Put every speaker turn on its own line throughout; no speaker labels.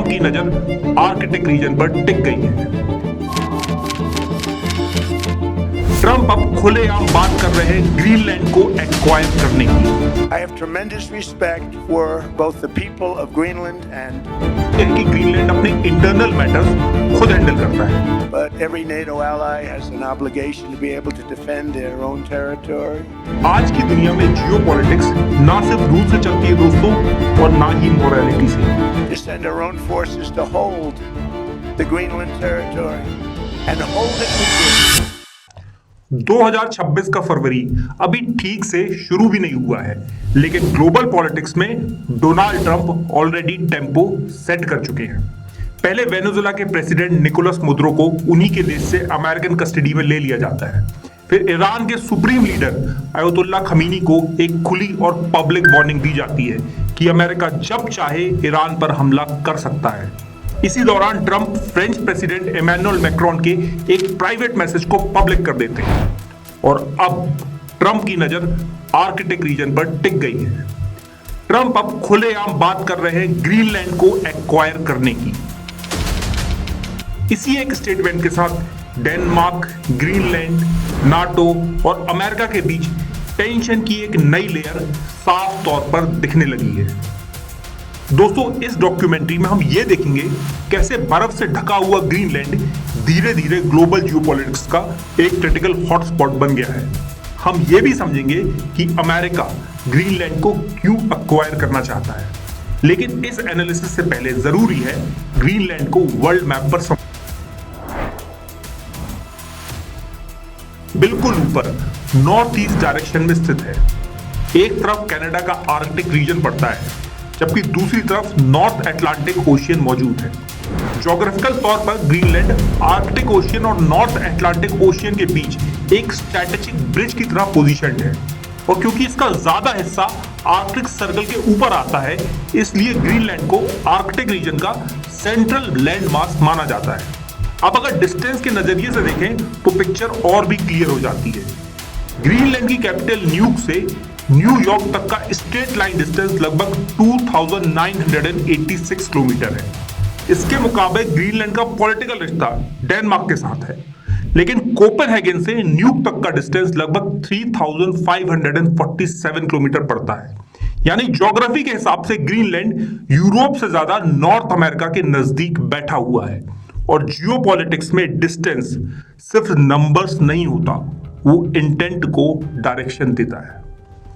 Trump की नजर Arctic region पर टिक गई है। ट्रंप अब खुलेआम बात कर रहे हैं ग्रीनलैंड को एक्वायर करने की।
I have tremendous respect for both the people of Greenland and
कि ग्रीनलैंड अपने इंटरनल मैटर्स खुद हैंडल करता है।
but every NATO ally has an obligation to be able to defend their own territory.
आज की दुनिया में जियोपॉलिटिक्स ना सिर्फ रूल से चलती है दोस्तों, और ना ही मोरालिटी से।
To send our own forces to hold the Greenland territory and hold it with this.
2026 का फरवरी अभी ठीक से शुरू भी नहीं हुआ है, लेकिन ग्लोबल पॉलिटिक्स में Donald Trump already tempo set कर चुके हैं। पहले वेनेजुएला के प्रेसिडेंट निकोलस मदुरो को उन्हीं के देश से अमेरिकन कस्टडी में ले लिया जाता है। फिर ईरान के सुप्रीम लीडर अयतुल्ला खमीनी को एक खुली और पब्लिक वार्निंग दी जाती है कि अमेरिका जब चाहे ईरान पर हमला कर सकता है। इसी दौरान Trump French president Emmanuel Macron के एक प्राइवेट मैसेज को पब्लिक कर देते हैं और अब ट्रंप की नजर आर्कटिक रीजन पर टिक गई है। ट्रंप अब खुलेआम बात कर रहे हैं ग्रीनलैंड को एक्वायर करने की। इसी एक स्टेटमेंट के साथ डेनमार्क, ग्रीनलैंड, नाटो और अमेरिका के बीच टेंशन की एक नई लेयर साफ तौर पर दिखने लगी है। दोस्तों, इस डॉक्यूमेंट्री में हम ये देखेंगे कैसे बर्फ से ढका हुआ ग्रीनलैंड धीरे धीरे ग्लोबल जियोपॉलिटिक्स का एक क्रिटिकल हॉटस्पॉट बन गया है। हम ये भी समझेंगे कि अमेरिका ग्रीनलैंड को क्यों एक्वायर करना चाहता है। लेकिन इस एनालिसिस से पहले जरूरी है ग्रीनलैंड को वर्ल्ड मैप पर बिल्कुल ऊपर नॉर्थ ईस्ट डायरेक्शन में स्थित है। एक तरफ कनाडा का आर्कटिक रीजन पड़ता है, जबकि दूसरी तरफ नॉर्थ अटलांटिक ओशियन मौजूद है। ज्योग्राफिकल तौर पर ग्रीनलैंड आर्कटिक ओशियन और नॉर्थ अटलांटिक ओशियन के बीच एक स्ट्रैटेजिक ब्रिज की तरह पोजीशन्ड है, और क्योंकि इसका ज्यादा हिस्सा आर्कटिक सर्कल के ऊपर आता है, इसलिए ग्रीनलैंड को आर्कटिक रीजन का सेंट्रल लैंड मास माना जाता है। अब अगर डिस्टेंस के नजरिए से देखें तो पिक्चर और भी क्लियर हो जाती है। ग्रीनलैंड की कैपिटल न्यूक से न्यूयॉर्क तक का स्ट्रेट लाइन डिस्टेंस लगभग 2986 किलोमीटर है। इसके मुकाबले ग्रीनलैंड का पॉलिटिकल रिश्ता डेनमार्क के साथ है, लेकिन कोपेनहेगन से न्यूक तक का डिस्टेंस लगभग 3547 किलोमीटर पड़ता है। यानी ज्योग्राफी के हिसाब से ग्रीनलैंड यूरोप से ज्यादा नॉर्थ अमेरिका के नजदीक बैठा हुआ है। और जियोपॉलिटिक्स में डिस्टेंस सिर्फ नंबर्स नहीं होता, वो इंटेंट को डायरेक्शन देता है।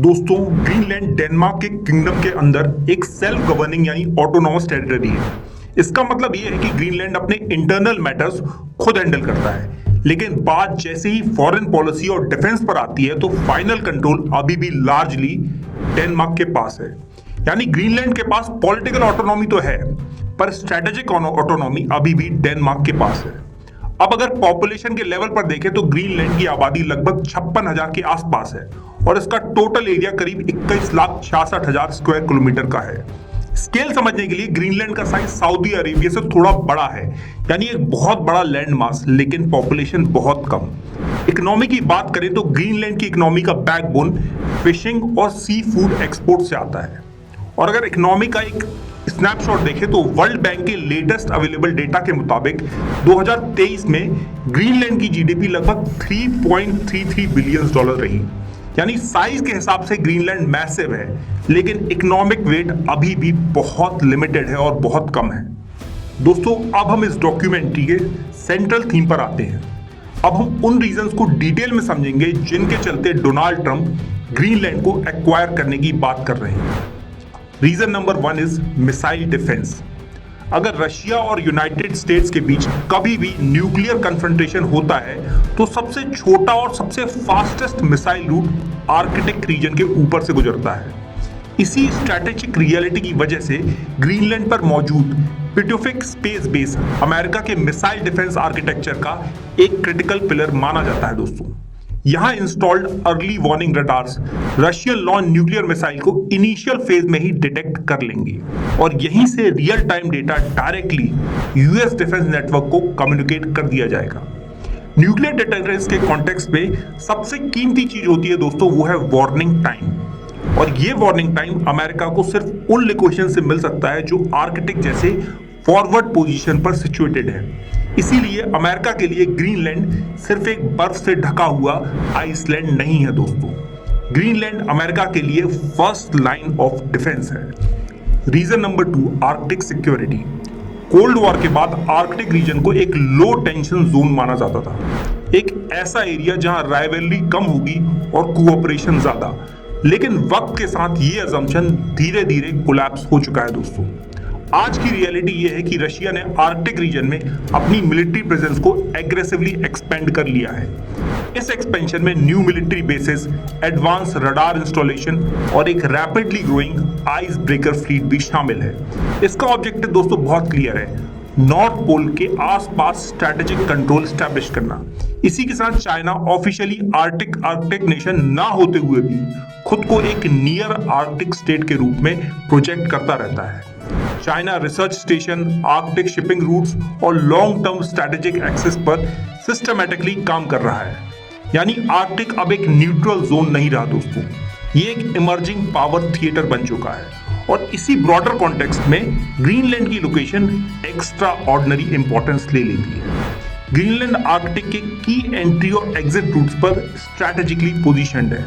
दोस्तों, ग्रीनलैंड डेनमार्क के किंगडम के अंदर एक सेल्फ गवर्निंग यानी ऑटोनॉमस टेरिटरी है। इसका मतलब यह है कि ग्रीनलैंड अपने इंटरनल मैटर्स खुद हैंडल करता है, लेकिन बात जैसे ही फॉरेन पॉलिसी और डिफेंस पर आती है तो फाइनल कंट्रोल अभी भी लार्जली डेनमार्क के पास है। यानी ग्रीनलैंड के पास पॉलिटिकल ऑटोनॉमी तो है, पर स्ट्रेटेजिक ऑटोनॉमी अभी भी डेनमार्क के पास है। अब अगर पॉपुलेशन के लेवल पर देखें तो ग्रीनलैंड की आबादी लगभग 56,000 के आसपास है और इसका टोटल एरिया करीब 21,66,000 स्क्वायर किलोमीटर का है। स्केल समझने के लिए ग्रीनलैंड का साइज सऊदी अरेबिया से थोड़ा बड़ा है, यानी एक बहुत बड़ा लैंड मास, लेकिन पॉपुलेशन बहुत कम। इकोनॉमी की बात करें तो ग्रीनलैंड की इकोनॉमी का बैकबोन फिशिंग और सी फूड एक्सपोर्ट से आता है। और अगर इकोनॉमी का एक स्नैपशॉट देखें तो वर्ल्ड बैंक के लेटेस्ट अवेलेबल डेटा के मुताबिक 2023 में ग्रीनलैंड की जीडीपी लगभग 3.33 बिलियन डॉलर रही। यानी साइज के हिसाब से ग्रीनलैंड मैसिव है, लेकिन इकोनॉमिक वेट अभी भी बहुत लिमिटेड है और बहुत कम है। दोस्तों, अब हम इस डॉक्यूमेंट्री के सेंट्रल थीम पर आते हैं। अब हम उन रीजंस को डिटेल में समझेंगे जिनके चलते डोनाल्ड ट्रंप ग्रीनलैंड को एक्वायर करने की बात कर रहे हैं। Reason number 1 is missile defence. अगर रशिया और यूनाइटेड स्टेट्स के बीच कभी भी न्यूक्लियर कन्फ्रंटेशन होता है तो सबसे छोटा और सबसे fastest missile route Arctic region के ऊपर से गुजरता है। इसी स्ट्रैटेजिक रियलिटी की वजह से ग्रीनलैंड पर मौजूद पिटोफिक स्पेस बेस अमेरिका के मिसाइल डिफेंस आर्किटेक्चर का एक क्रिटिकल पिलर माना जाता है। दोस्तों, यहां installed early warning radars Russian launch nuclear missile को इनिशियल फेज में ही डिटेक्ट कर लेंगे और यहीं से real time data directly US defence network को कम्युनिकेट कर दिया जाएगा। न्यूक्लियर डिटेक्टर्स के कॉन्टेक्स्ट में सबसे कीमती चीज होती है दोस्तों, वो है वार्निंग टाइम। और ये वार्निंग टाइम अमेरिका को सिर्फ उन लोकेशन से मिल सकता है जो आर्कटिक जैसे फॉरवर्ड पोजीशन पर सिचुएटेड है। इसीलिए अमेरिका के लिए ग्रीनलैंड सिर्फ एक बर्फ से ढका हुआ आइसलैंड नहीं है दोस्तों। ग्रीनलैंड अमेरिका के लिए फर्स्ट लाइन ऑफ डिफेंस है। Reason number 2, Arctic security. Cold war के बाद आर्कटिक रीजन को एक लो टेंशन जोन माना जाता था, एक ऐसा एरिया जहां राइवलरी कम होगी और कोऑपरेशन ज्यादा। लेकिन वक्त के साथ ये अजम्पशन धीरे धीरे कोलैप्स हो चुका है दोस्तों। आज की रियलिटी ये है कि रशिया ने आर्कटिक रीजन में अपनी मिलिट्री प्रेजेंस को एग्रेसिवली एक्सपेंड कर लिया है। इस एक्सपेंशन में new military bases, advance radar installation और एक rapidly growing ice breaker fleet भी शामिल है। इसका ऑब्जेक्टिव दोस्तों बहुत क्लियर है, नॉर्थ पोल के आसपास स्ट्रैटेजिक कंट्रोल स्टैब्लिश करना। इसी के साथ चाइना ऑफिशियली आर्कटिक नेशन ना होते हुए भी खुद को एक नियर आर्कटिक स्टेट के रूप में प्रोजेक्ट करता रहता है। China research station, Arctic shipping routes और लॉन्ग टर्म स्ट्रैटेजिक एक्सेस पर सिस्टमैटिकली काम कर रहा है। यानी आर्कटिक अब एक न्यूट्रल जोन नहीं रहा दोस्तों, ये एक इमर्जिंग पावर थिएटर बन चुका है। और इसी ब्रॉडर कॉन्टेक्स्ट में ग्रीनलैंड की लोकेशन एक्स्ट्रा ऑर्डिनरी इंपॉर्टेंस ले लेती है। ग्रीनलैंड आर्कटिक के की एंट्री और एग्जिट रूट्स पर स्ट्रैटेजिकली पोजीशनड है।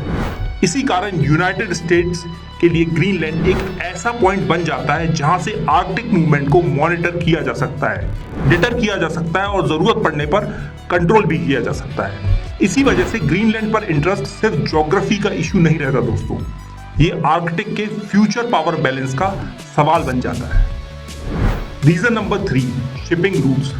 इसी कारण यूनाइटेड स्टेट्स के लिए ग्रीनलैंड एक ऐसा पॉइंट बन जाता है जहां से आर्कटिक मूवमेंट को मॉनिटर किया जा सकता है, डिटर किया जा सकता है और जरूरत पड़ने पर कंट्रोल भी किया जा सकता है। इसी वजह से ग्रीनलैंड पर इंटरेस्ट सिर्फ ज्योग्राफी का इशू नहीं रहता दोस्तों, ये आर्कटिक के फ्यूचर पावर बैलेंस का सवाल बन जाता है। Reason number 3, shipping routes.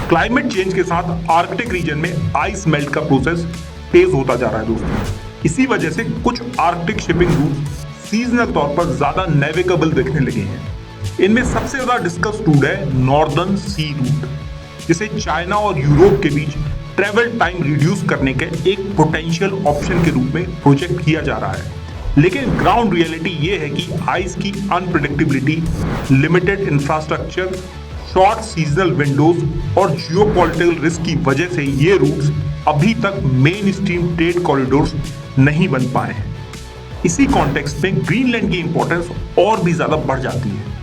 Climate change के साथ आर्कटिक रीजन में आइस मेल्ट का प्रोसेस तेज होता जा रहा है दोस्तों। इसी वजह से कुछ आर्कटिक शिपिंग रूट सीजनल तौर पर ज्यादा नेविगेबल दिखने लगे हैं। इनमें सबसे ज्यादा डिस्कस रूट है नॉर्दर्न सी रूट, जिसे चाइना और यूरोप के बीच ट्रेवल टाइम रिड्यूस करने के एक पोटेंशियल ऑप्शन के रूप में प्रोजेक्ट किया जा रहा है। लेकिन ग्राउंड रियलिटी ये है कि आइस की unpredictability, limited infrastructure, short seasonal Windows और जियोपॉलिटिकल रिस्क की वजह से ये रूट्स अभी तक मेन स्ट्रीम ट्रेड कॉरिडोर्स नहीं बन पाए हैं। इसी कॉन्टेक्स्ट में ग्रीनलैंड की इंपॉर्टेंस और भी ज्यादा बढ़ जाती है।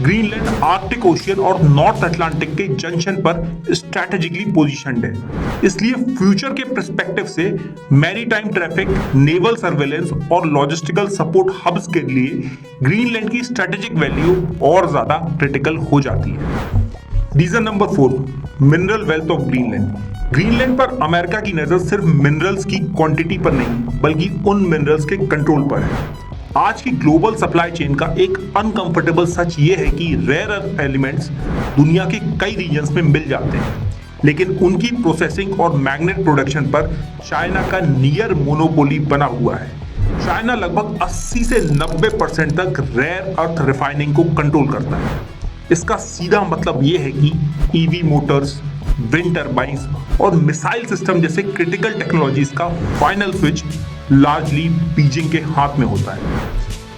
ग्रीनलैंड आर्कटिक ओशियन और नॉर्थ अटलांटिक के जंक्शन पर स्ट्रैटेजिकली पोजीशनड है, इसलिए फ्यूचर के पर्सपेक्टिव से मैरीटाइम ट्रैफिक, नेवल सर्वेलेंस और लॉजिस्टिकल सपोर्ट हब्स के लिए ग्रीनलैंड की स्ट्रैटेजिक वैल्यू और ज्यादा क्रिटिकल हो जाती है। Reason number 4, mineral wealth of Greenland. Greenland पर अमेरिका की नजर सिर्फ मिनरल्स की क्वांटिटी पर नहीं बल्कि उन मिनरल्स के कंट्रोल पर है। आज की ग्लोबल सप्लाई चेन का एक अनकंफर्टेबल सच ये है कि रेयर अर्थ एलिमेंट्स दुनिया के कई रीजन्स में मिल जाते हैं, लेकिन उनकी प्रोसेसिंग और मैग्नेट प्रोडक्शन पर चाइना का नियर मोनोपोली बना हुआ है। चाइना लगभग 80 से 90% तक रेयर अर्थ रिफाइनिंग को कंट्रोल करता है। इसका सीधा मतलब ये है कि ईवी मोटर्स, विंड टर्बाइंस और मिसाइल सिस्टम जैसे क्रिटिकल टेक्नोलॉजीज का फाइनल स्विच लार्जली बीजिंग के हाथ में होता है।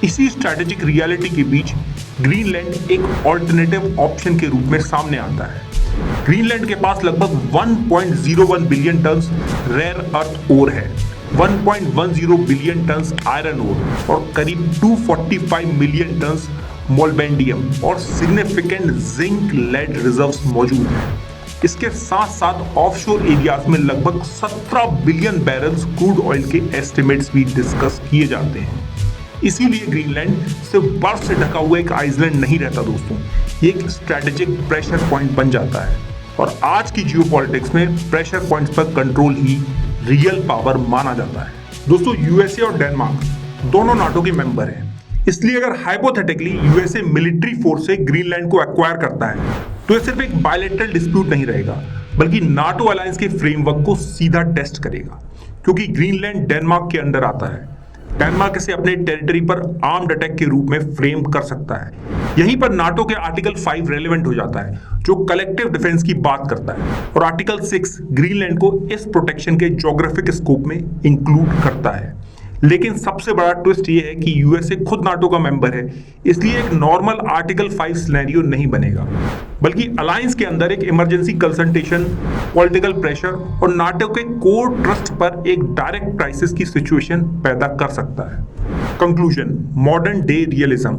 इसी स्ट्रैटेजिक रियलिटी के बीच ग्रीनलैंड एक ऑल्टरनेटिव ऑप्शन के रूप में सामने आता है। ग्रीनलैंड के पास लगभग 1.01 बिलियन टन रेयर अर्थ ओर है, 1.10 बिलियन टन आयरन ओर और करीब 245 मिलियन टन मोल्बेंडियम और सिग्निफिकेंट जिंक लेड रिजर्व्स मौजूद हैं। इसके साथ साथ ऑफशोर एरियाज में लगभग 17 बिलियन बैरल्स क्रूड ऑयल के एस्टिमेट्स भी डिस्कस किए जाते हैं। इसीलिए ग्रीनलैंड सिर्फ बर्फ से ढका हुआ एक आइसलैंड नहीं रहता दोस्तों, ये एक स्ट्रैटेजिक प्रेशर पॉइंट बन जाता है। और आज की जियोपॉलिटिक्स में प्रेशर पॉइंट्स पर कंट्रोल ही रियल पावर माना जाता है। दोस्तों, यूएसए और डेनमार्क दोनों नाटो के मेंबर हैं, इसलिए अगर हाइपोथेटिकली यूएसए मिलिट्री फोर्स से ग्रीनलैंड को एक्वायर करता है तो ये सिर्फ एक बायलैटरल डिस्प्यूट नहीं रहेगा बल्कि नाटो अलायंस के फ्रेमवर्क को सीधा टेस्ट करेगा, क्योंकि ग्रीनलैंड डेनमार्क के अंडर आता है। डेनमार्क इसे अपने टेरिटरी पर आर्म्ड अटैक के रूप में फ्रेम कर सकता है। यहीं पर नाटो के आर्टिकल 5 रेलेवेंट हो जाता है, जो कलेक्टिव डिफेंस की बात करता है, और आर्टिकल 6 ग्रीनलैंड को इस प्रोटेक्शन के ज्योग्राफिक स्कोप में इंक्लूड करता है। लेकिन सबसे बड़ा ट्विस्ट ये है कि यूएसए खुद नाटो का मेंबर है, इसलिए एक नॉर्मल आर्टिकल 5 सिनेरियो नहीं बनेगा, बल्कि अलायंस के अंदर एक इमरजेंसी कंसल्टेशन, पॉलिटिकल प्रेशर और नाटो के कोर ट्रस्ट पर एक डायरेक्ट क्राइसिस की सिचुएशन पैदा कर सकता है। Conclusion, modern day realism.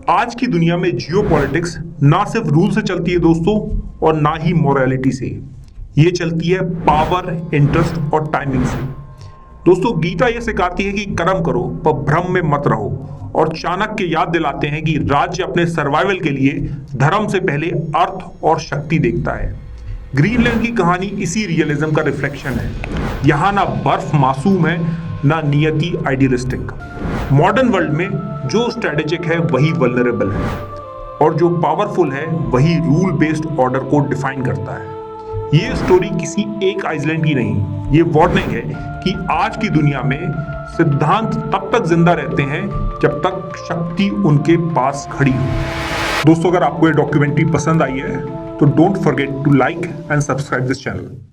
आज की दुनिया में जियोपॉलिटिक्स ना सिर्फ रूल से चलती है दोस्तों, और ना ही मोरालिटी से। ये चलती है पावर, इंटरेस्ट और टाइमिंग से। दोस्तों, गीता ये सिखाती है कि कर्म करो पर भ्रम में मत रहो, और चाणक्य याद दिलाते हैं कि राज्य अपने सर्वाइवल के लिए धर्म से पहले अर्थ और शक्ति देखता है। ग्रीनलैंड की कहानी इसी रियलिज्म का रिफ्लेक्शन है। यहाँ ना बर्फ मासूम है, ना नियति आइडियलिस्टिक। मॉडर्न वर्ल्ड में जो स्ट्रेटेजिक है वही वल्नरेबल है, और जो पावरफुल है वही रूल बेस्ड ऑर्डर को डिफाइन करता है। ये स्टोरी किसी एक आइसलैंड की नहीं, ये वार्निंग है कि आज की दुनिया में सिद्धांत तब तक जिंदा रहते हैं जब तक शक्ति उनके पास खड़ी हो। दोस्तों, अगर आपको ये डॉक्यूमेंट्री पसंद आई है तो don't forget to like and subscribe this channel.